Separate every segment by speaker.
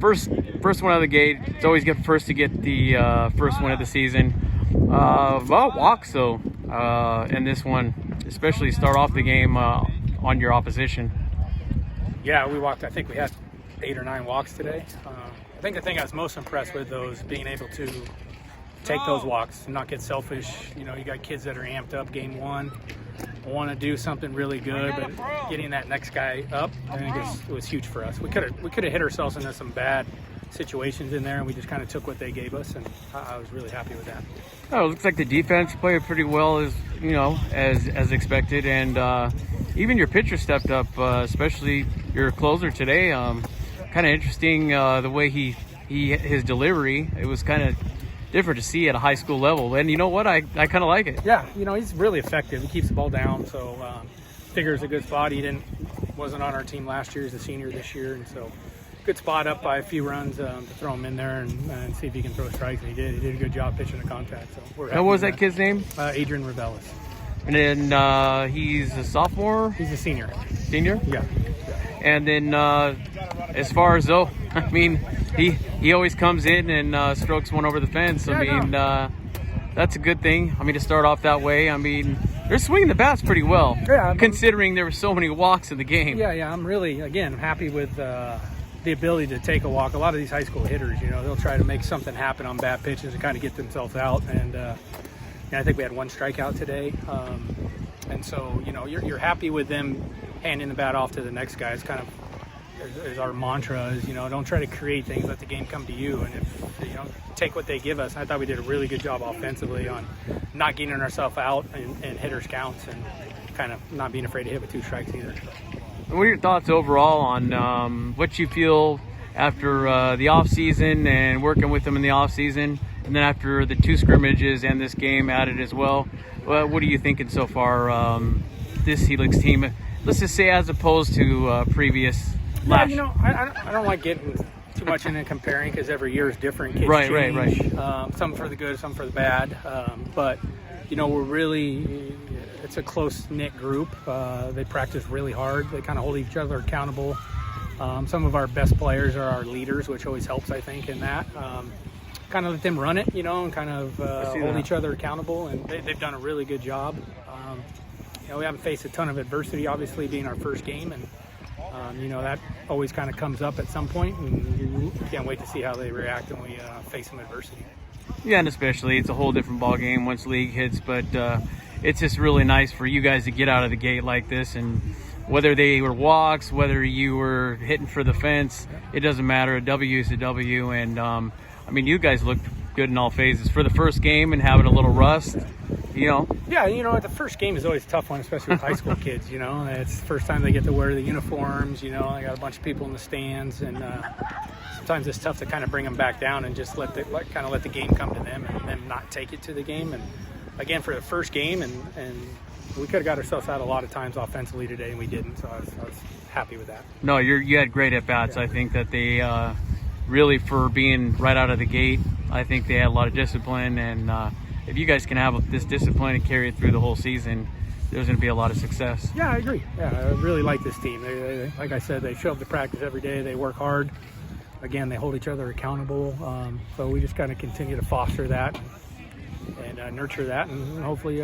Speaker 1: first one out of the gate. It's always good first to get the first win of the season. Well, walks though, in this one, especially start off the game on your opposition.
Speaker 2: Yeah, we walked. I think we had 8 or 9 walks today. I think the thing I was most impressed with, though, is being able to take those walks and not get selfish. You know, you got kids that are amped up game one, want to do something really good, but getting that next guy up, I think it was huge for us. We could have hit ourselves into some bad situations in there, and we just kind of took what they gave us, and I was really happy with that.
Speaker 1: Oh, it looks like the defense played pretty well, as expected, and even your pitcher stepped up, especially your closer today. Kind of interesting the way his delivery. It was kind of different to see at a high school level, and you know what? I kind of like it.
Speaker 2: Yeah, he's really effective. He keeps the ball down, so figures a good spot. He wasn't on our team last year. He's a senior this year, and so good spot up by a few runs to throw him in there and see if he can throw strikes. And he did. He did a good job pitching the contact. So we're happy.
Speaker 1: What was that kid's name?
Speaker 2: Adrian Revelis.
Speaker 1: And then he's a sophomore.
Speaker 2: He's a senior.
Speaker 1: Senior?
Speaker 2: Yeah.
Speaker 1: And then as far as though, I mean, he always comes in and strokes one over the fence. I mean, that's a good thing. I mean, to start off that way. I mean, they're swinging the bats pretty well, considering there were so many walks in the game.
Speaker 2: Yeah. I'm really, again, happy with the ability to take a walk. A lot of these high school hitters, they'll try to make something happen on bad pitches and kind of get themselves out. And I think we had 1 strikeout today. And so, you're happy with them handing the bat off to the next guy. It's kind of is our mantra is, don't try to create things, let the game come to you. And if, take what they give us. I thought we did a really good job offensively on not getting ourselves out and hitters counts and kind of not being afraid to hit with 2 strikes either.
Speaker 1: What are your thoughts overall on what you feel after the off season and working with them in the off season, and then after the 2 scrimmages and this game added as well? What are you thinking so far? This Helix team, let's just say, as opposed to previous.
Speaker 2: I don't like getting too much into comparing because every year is different. Kids change. Right. Some for the good, some for the bad. But we're really. It's a close-knit group. They practice really hard. They kind of hold each other accountable. Some of our best players are our leaders, which always helps, I think, in that. Kind of let them run it, and kind of hold each other accountable. And they've done a really good job. We haven't faced a ton of adversity, obviously, being our first game. And, that always kind of comes up at some point. And you can't wait to see how they react when we face some adversity.
Speaker 1: Yeah, and especially it's a whole different ball game once league hits. But it's just really nice for you guys to get out of the gate like this, and whether they were walks, whether you were hitting for the fence, it doesn't matter. A W is a W, and I mean, you guys looked good in all phases for the first game and having a little rust.
Speaker 2: Yeah, the first game is always a tough one, especially with high school kids. It's the first time they get to wear the uniforms. They got a bunch of people in the stands, and sometimes it's tough to kind of bring them back down and just let the game come to them and then not take it to the game. And again, for the first game, and we could have got ourselves out a lot of times offensively today, and we didn't. So I was happy with that.
Speaker 1: No, you had great at bats. Yeah. I think that they really, for being right out of the gate, I think they had a lot of discipline. And if you guys can have this discipline and carry it through the whole season, there's going to be a lot of success.
Speaker 2: Yeah, I agree. Yeah, I really like this team. They, like I said, they show up to practice every day. They work hard. Again, they hold each other accountable. So we just kind of continue to foster that and nurture that, and hopefully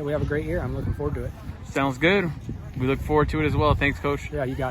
Speaker 2: we have a great year. I'm looking forward to it.
Speaker 1: Sounds good. We look forward to it as well. Thanks, Coach.
Speaker 2: Yeah, you got it.